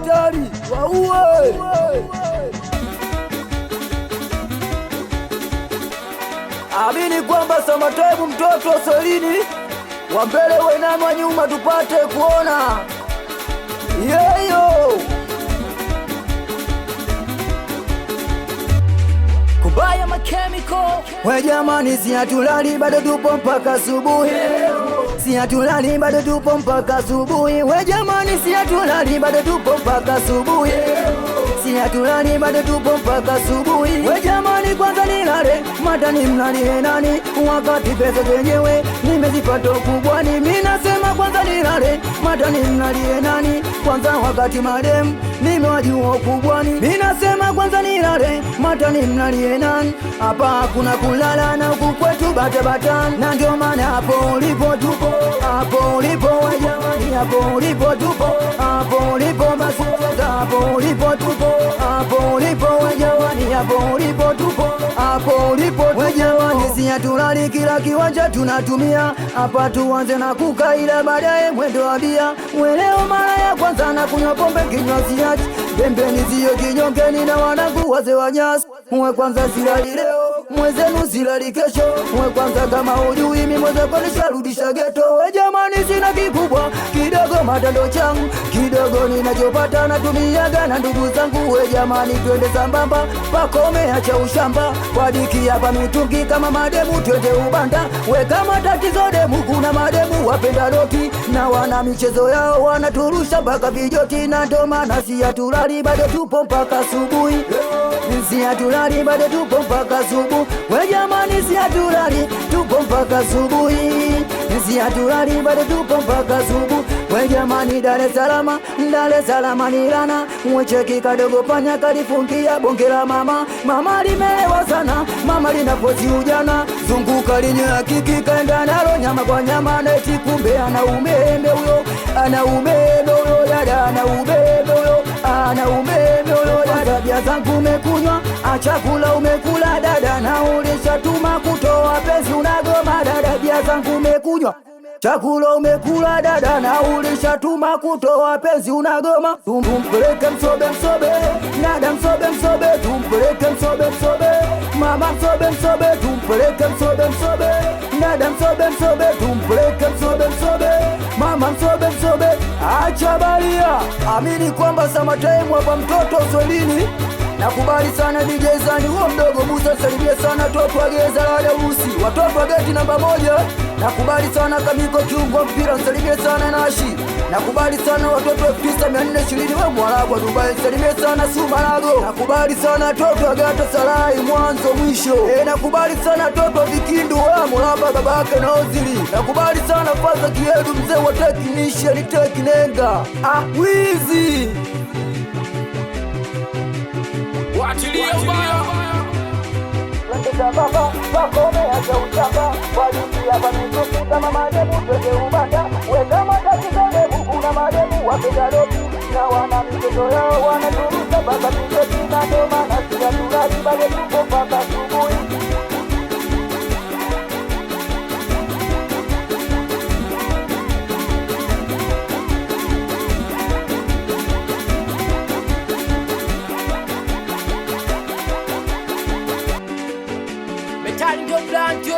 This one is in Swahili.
hatari wauwe. Amini kwamba Samataibu mtoto Selini, wa mbele wenani wa nyuma tupate kuona. Yeyo Kubaya Machemical. We jamani, si hatulali bado tupo mpaka asubuhi. Si hatulali bado tupo mpaka asubuhi. We jamani, si hatulali bado tupo mpaka asubuhi. Si hatulali bado tupo mpaka asubuhi. We jamani, kwanza nilale matani mlalie nani, wakati pesa zenyewe nimezipata kubwani. Mimi nasema kwanza nilale matani mlalie nani, kwanza wakati madem nimewajua kubwani. Mimi nasema kwanza nilale matani mlalie nani, hapa hakuna kulala na huku kwetu bata. Na ndio maana hapo ulipo tupo, hapo ulipo we jamani, hapo ulipo tupo, hapo ulipo basi, hapo ulipo tupo, hapo ulipo we jamani, hapo ulipo tupo, hapo ulipo we jamani. Si hatulali kila kiwanja tunatumia, hapa tuanze na kukaila baadaye mwendo wa bia. Leo mara ya kwanza na kunywa pombe kinywa siachi, pembeni zio kinyongeni na wanangu wazee wa nyasi. Mwe kwanza silali leo, mwezenu silali kesho. Mwe kwanza kama ujui mimi mweze konisha rudisha geto. We jamani, sina kikubwa kidogo matando changu, kidogo ninachopata natumiaga na ndugu zangu. We jamani, twende sambamba pakome acha ushamba, kwa diki hapa mitungi kama mademu twende ubanda. We kama tatizo demu kuna mademu wapenda loti, na wana michezo yao wanaturusha mpaka vijoti. Na ndo maana si hatulali bado tupo mpaka asubuhi. Si hatulali bado tupo mpaka asubuhi. We jamani, si hatulali tupo mpaka asubuhi. Si hatulali bado tupo mpaka asubuhi. We jamani, Dar es Salaam nilana, mwecheki kadogo panya kalifungia bonge la mama. Mama limewa sana, mama linapozi ujana, zunguka linye hakiki kaenda nalo nyama kwa nyama. Neti kumbe ana umeme huyo, ana umeme huyo dada, ana umeme huyo, ana umeme huyo dada. Tabia zangu umekunywa, achakula umekula dada, na ulishatuma kutoa pesa unagoma dada. Tabia zangu umekunywa, chakula umekula dada, na ulishatuma kutoa penzi unagoma. Tumpeleke msobe dada, msobe tumpeleke msobe mama, msobe tumpeleke msobe dada, msobe tumpeleke msobe mama, msobe acha baria. Amini kwamba Samataibu hapa mtoto Selini. Nakubali sana DJ Zani, huo mdogo Musa, salimia sana toto wa Geza la Darusi, watoto wa geti namba 1. Nakubali sana Kamiko kiungo mpira, salimia sana Nashi. Nakubali sana watoto wa Fisa 420 wa Mwarabu wa Dubai, salimia sana Sumarago. Nakubali sana toto wa Gata Salai mwanzo mwisho. Nakubali sana toto Vikindu wa Mwarabu babake na Ozili. Nakubali sana Faza Kiedu mzee wa technician Teknenga. Wizi Watilia ubaya twende sambamba pakome acha ushamba, kwa diki hapa mitungi kama mademu twende ubanda. We kama tatizo demu kuna mademu wapenda loti, na wana michezo yao wanaturusha mpaka vijoti. Na ndo maana si hatulali bado tupo mpaka asubuhi. Metallic Blanche